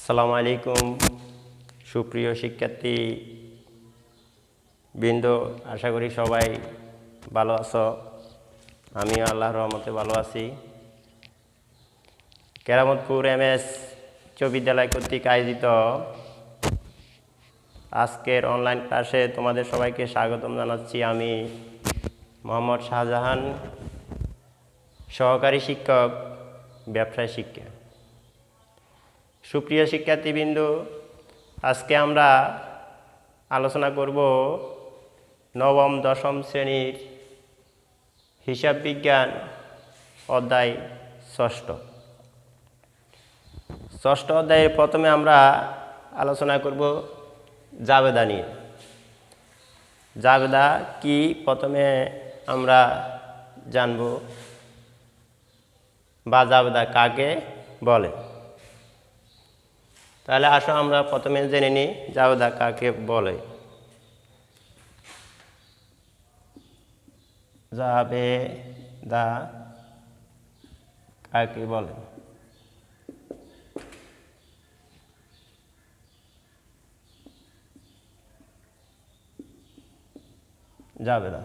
আসসালামু আলাইকুম সুপ্রিয় শিক্ষার্থী বৃন্দ, আশা করি সবাই ভালো আছো। আমিও আল্লাহর রহমতে ভালো আছি। কেরামতপুর এমএস উচ্চ বিদ্যালয় কর্তৃক আয়োজিত আজকের অনলাইন ক্লাসে তোমাদের সবাইকে স্বাগতম জানাচ্ছি। আমি মোহাম্মদ শাহজাহান, সহকারী শিক্ষক, ব্যবসায় শিক্ষা। সুপ্রিয় শিক্ষার্থীবৃন্দ, আজকে আমরা আলোচনা করব নবম দশম শ্রেণীর হিসাব বিজ্ঞান অধ্যায় ষষ্ঠ অধ্যায়ের প্রথমে আমরা আলোচনা করব জাবেদা নিয়ে। জাবেদা কি প্রথমে আমরা জানব, বা জাবেদা কাকে বলে। তাহলে আসো আমরা প্রথমে জেনে নিই জাবেদা কাকে বলে। জাবেদা কাকে বলে? জাবেদা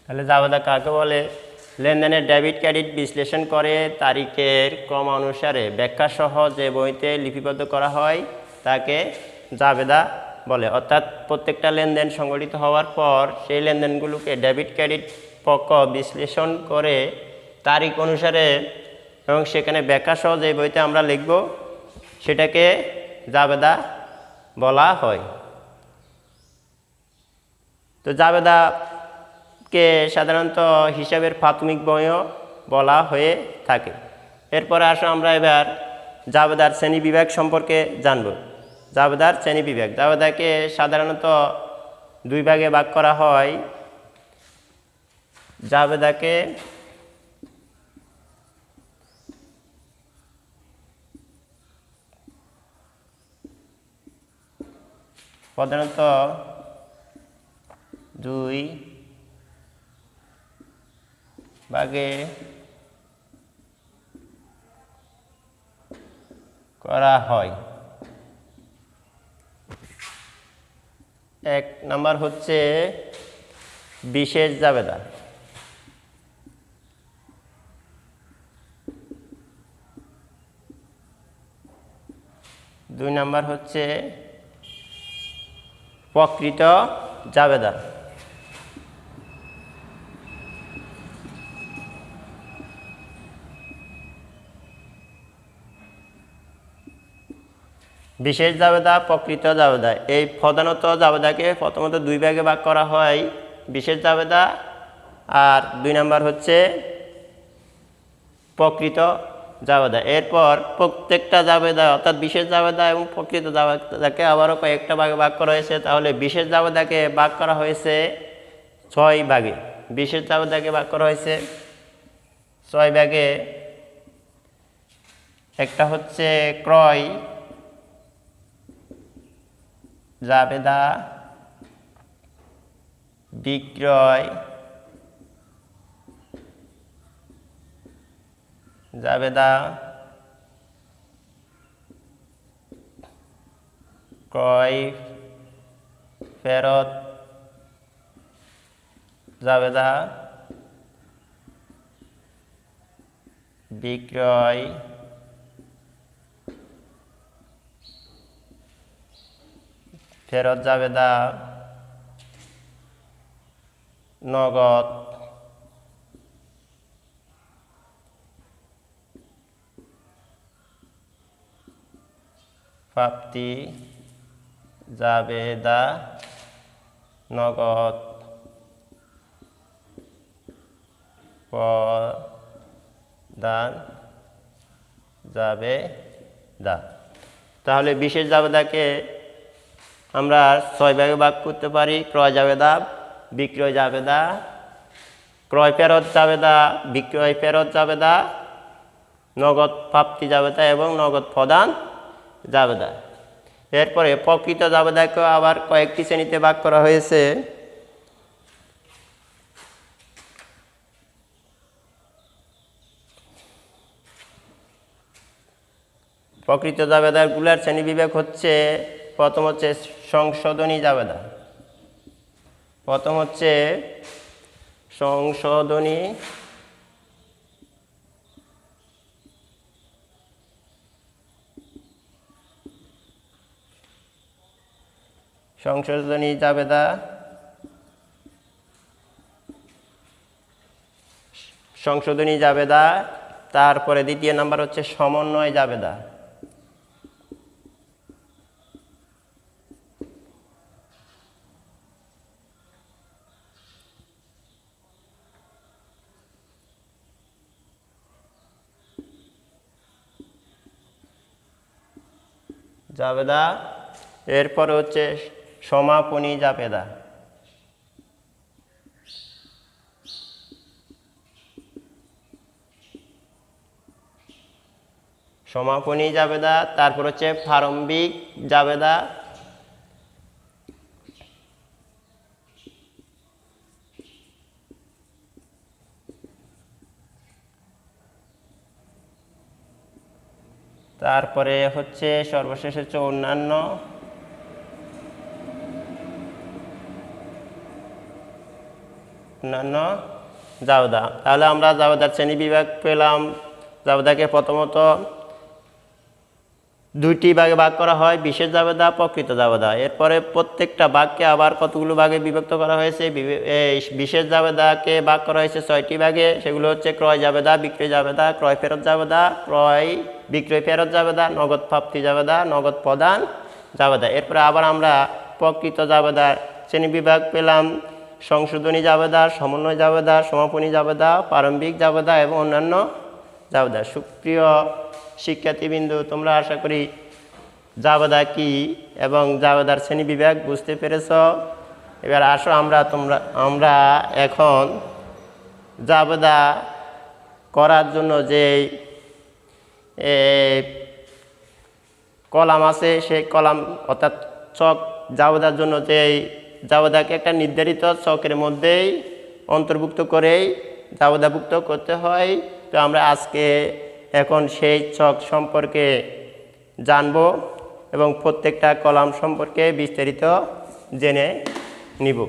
তাহলে জাবেদা কাকে বলে? লেনদেনের ডেবিট ক্রেডিট বিশ্লেষণ করে তারিখের ক্রম অনুসারে ব্যাখ্যা সহ যে বইতে লিপিবদ্ধ করা হয় তাকে জাবেদা বলে। অর্থাৎ প্রত্যেকটা লেনদেন সংগঠিত হওয়ার পর সেই লেনদেনগুলোকে ডেবিট ক্রেডিট পক্ষ বিশ্লেষণ করে তারিখ অনুসারে এবং সেখানে ব্যাখ্যা সহ যে বইতে আমরা লিখব সেটাকে জাবেদা বলা হয়। তো জাবেদা কে সাধারণত হিসাবের প্রাথমিক বইও বলা হয়ে থাকে। এরপরে আসো আমরা এবার জাবেদার শ্রেণী বিভাগ সম্পর্কে জানব। জাবেদার শ্রেণী বিভাগ, জাবেদাকে সাধারণত দুই ভাগে ভাগ করা হয়। জাবেদাকে প্রধানত দুই ভাগে করা হয়। এক নাম্বার হচ্ছে বিশেষ জাবেদা, দুই নাম্বার হচ্ছে প্রকৃত জাবেদা। বিশেষ জাবেদা, প্রকৃত জাবেদা, এই প্রধানত জাবেদাকে প্রথমত দুই ভাগে ভাগ করা হয়, বিশেষ জাবেদা আর দুই নাম্বার হচ্ছে প্রকৃত জাবেদা। এরপর প্রত্যেকটা জাবেদা অর্থাৎ বিশেষ জাবেদা এবং প্রকৃত জাবেদাকে আবারও কয়েকটা ভাগে ভাগ করা হয়েছে। তাহলে বিশেষ জাবেদাকে ভাগ করা হয়েছে 6 ভাগে। বিশেষ জাবেদাকে ভাগ করা হয়েছে 6 ভাগে। একটা হচ্ছে ক্রয় জাবেদা, বিক্রয় জাবেদা, ক্রয় ফেরত জাবেদা, বিক্রয় ফেরত জাবেদা, নগদ প্রাপ্তি জাবেদা, নগদ প্রদান জাবেদা। তাহলে বিশেষ জাবেদাকে আমরা 6 ভাগে ভাগ করতে পারি: ক্রয় জাবেদা, বিক্রয় জাবেদা, ক্রয় ফেরত জাবেদা, বিক্রয় ফেরত জাবেদা, নগদ প্রাপ্তি জাবেদা এবং নগদ প্রদান জাবেদা। এরপরে প্রকৃত জাবেদাকে আবার কয়েকটি শ্রেণীতে ভাগ করা হয়েছে। প্রকৃত জাবেদাগুলোর শ্রেণীবিভাগ হচ্ছে: প্রথম হচ্ছে সংশোধনী জাবেদা, প্রথম হচ্ছে সংশোধনী সংশোধনী জাবেদা, সংশোধনী জাবেদা। তারপরে দ্বিতীয় নাম্বার হচ্ছে সমন্বয় জাবেদা, জাবেদা। এরপরে হচ্ছে সমাপনী জাবেদা, সমাপনী জাবেদা। তারপর হচ্ছে প্রারম্ভিক জাবেদা, তারপরে হচ্ছে সর্বশেষ হচ্ছে অন্যান্য জাবেদা। তাহলে আমরা জাবেদার শ্রেণী বিভাগ পেলাম। জাবেদাকে প্রথমত 2টি ভাগে ভাগ করা হয়: বিশেষ জাবেদা, প্রকৃত জাবেদা। এরপরে প্রত্যেকটা ভাগকে আবার কতগুলো ভাগে বিভক্ত করা হয়েছে। বিশেষ জাবেদাকে ভাগ করা হয়েছে 6টি ভাগে। সেগুলো হচ্ছে ক্রয় জাবেদা, বিক্রয় জাবেদা, ক্রয় ফেরত জাবেদা, ক্রয় বিক্রয় ফেরত জাবেদা, নগদ প্রাপ্তি জাবেদা, নগদ প্রদান জাবেদা। এরপরে আবার আমরা প্রকৃত জাবেদার শ্রেণী বিভাগ পেলাম: সংশোধনী জাবেদা, সমন্বয় জাবেদা, সমাপনী জাবেদা, প্রারম্ভিক জাবেদা এবং অন্যান্য জাবেদা। সুপ্রিয় শিক্ষার্থীবৃন্দু, তোমরা আশা করি জাবেদা কি এবং জাবেদার শ্রেণী বিভাগ বুঝতে পেরেছ। এবার আসো আমরা এখন জাবেদা করার জন্য যে কলাম আছে, সেই কলাম অর্থাৎ চক জাবেদার জন্য যে জাবেদাকে একটা নির্ধারিত চকের মধ্যেই অন্তর্ভুক্ত করেই জাবেদাভুক্ত করতে হয়। তো আমরা আজকে এখন সেই চক সম্পর্কে জানব এবং প্রত্যেকটা কলাম সম্পর্কে বিস্তারিত জেনে নিব।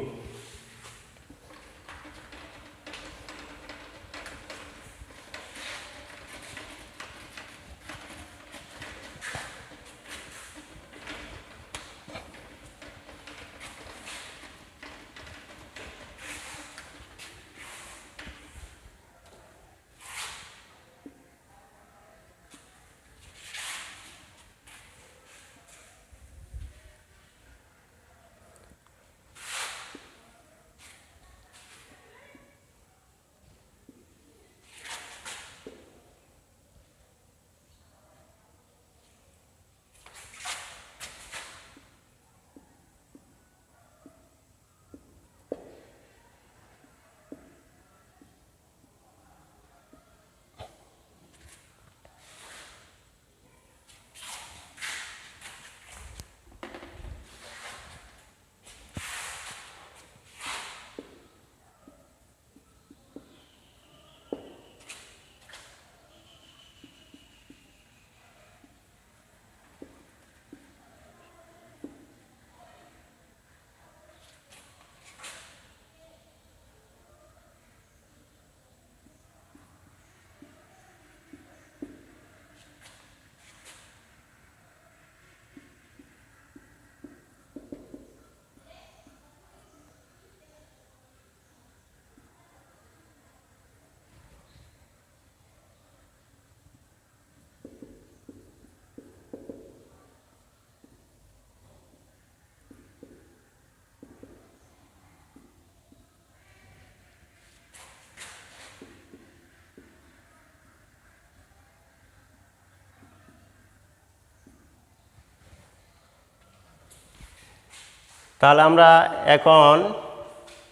তাহলে আমরা এখন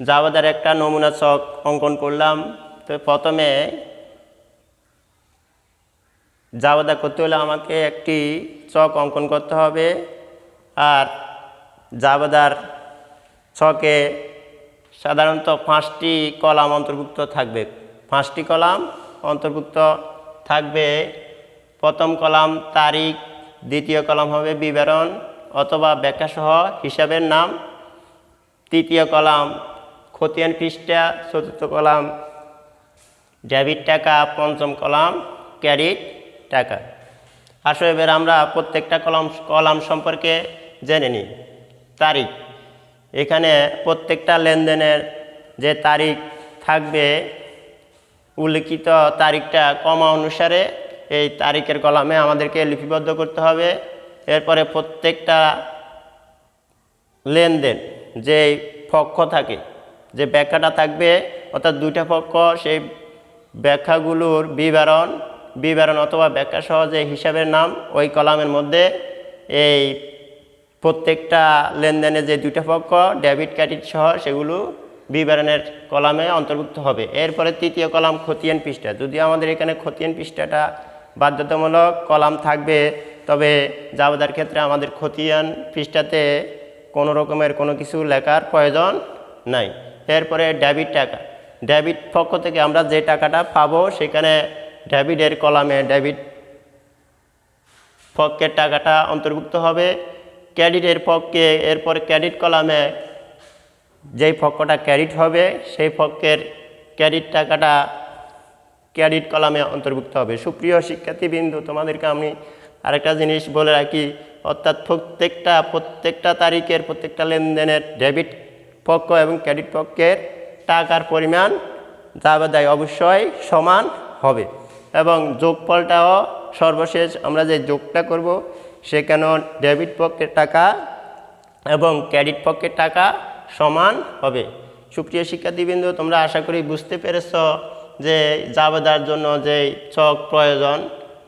জাবেদার একটা নমুনা ছক অঙ্কন করলাম। তো প্রথমে জাবেদা করতে হলে আমাকে একটি ছক অঙ্কন করতে হবে। আর জাবেদার ছকে সাধারণত 5টি কলাম অন্তর্ভুক্ত থাকবে। 5টি কলাম অন্তর্ভুক্ত থাকবে। প্রথম কলাম তারিখ, দ্বিতীয় কলাম হবে বিবরণ অথবা ব্যাখ্যাসহ হিসাবের নাম, তৃতীয় কলাম খতিয়ান পৃষ্ঠা, চতুর্থ কলাম ডেবিট টাকা, পঞ্চম কলাম ক্রেডিট টাকা। আসলে এবার আমরা প্রত্যেকটা কলাম সম্পর্কে জেনে নিই। তারিখ, এখানে প্রত্যেকটা লেনদেনের যে তারিখ থাকবে উল্লিখিত তারিখটা কমা অনুসারে এই তারিখের কলামে আমাদেরকে লিপিবদ্ধ করতে হবে। এরপরে প্রত্যেকটা লেনদেন যে পক্ষ থাকে, যে ব্যাখ্যাটা থাকবে, অর্থাৎ দুইটা পক্ষ, সেই ব্যাখ্যাগুলোর বিবরণ অথবা ব্যাখ্যা সহ যে হিসাবের নাম ওই কলামের মধ্যে এই প্রত্যেকটা লেনদেনে যে দুইটা পক্ষ ডেবিট ক্রেডিট সহ সেগুলো বিবরণের কলামে অন্তর্ভুক্ত হবে। এরপরে তৃতীয় কলাম খতিয়ান পৃষ্ঠা। যদি আমাদের এখানে খতিয়ান পৃষ্ঠাটা বাধ্যতামূলক কলাম থাকবে, তবে জাবেদার ক্ষেত্রে আমাদের খতিয়ান পৃষ্ঠাতে কোনো রকমের কোনো কিছু লেখার প্রয়োজন নাই। এরপরে ডেবিট টাকা, ডেবিট পক্ষ থেকে আমরা যে টাকাটা পাবো সেখানে ডেবিটের কলামে ডেবিট পক্ষের টাকাটা অন্তর্ভুক্ত হবে। ক্রেডিটের পক্ষে এরপরে ক্রেডিট কলামে যেই পক্ষটা ক্রেডিট হবে সেই পক্ষের ক্রেডিট টাকাটা ক্রেডিট কলামে অন্তর্ভুক্ত হবে। সুপ্রিয় শিক্ষার্থীবৃন্দু, তোমাদেরকে আমি আরেকটা জিনিস বলে রাখি, অর্থাৎ প্রত্যেকটা তারিখের প্রত্যেকটা লেনদেনের ডেবিট পক্ষ এবং ক্রেডিট পক্ষের টাকার পরিমাণ জাবেদায় অবশ্যই সমান হবে এবং যোগফলটাও সর্বশেষ আমরা যে যোগটা করব সেখানেও ডেবিট পক্ষের টাকা এবং ক্রেডিট পক্ষের টাকা সমান হবে। সুপ্রিয় শিক্ষার্থীবৃন্দু, তোমরা আশা করি বুঝতে পেরেছ যে জাবেদার জন্য যে ছক প্রয়োজন,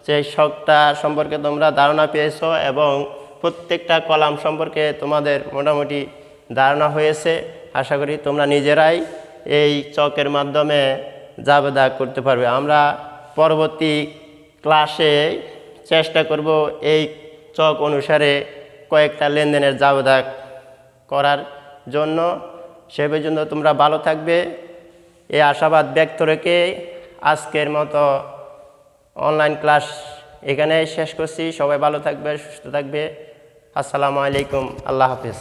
সেই ছকটা সম্পর্কে তোমরা ধারণা পেয়েছ এবং প্রত্যেকটা কলাম সম্পর্কে তোমাদের মোটামুটি ধারণা হয়েছে। আশা করি তোমরা নিজেরাই এই ছকের মাধ্যমে জাবেদা করতে পারবে। আমরা পরবর্তী ক্লাসে চেষ্টা করব এই ছক অনুসারে কয়েকটা লেনদেনের জাবেদা করার জন্য। সে পর্যন্ত তোমরা ভালো থাকবে এই আশাবাদ ব্যক্ত রেখে আজকের মতো অনলাইন ক্লাস এখানে শেষ করছি। সবাই ভালো থাকবে, সুস্থ থাকবে। আসসালামু আলাইকুম, আল্লাহ হাফেজ।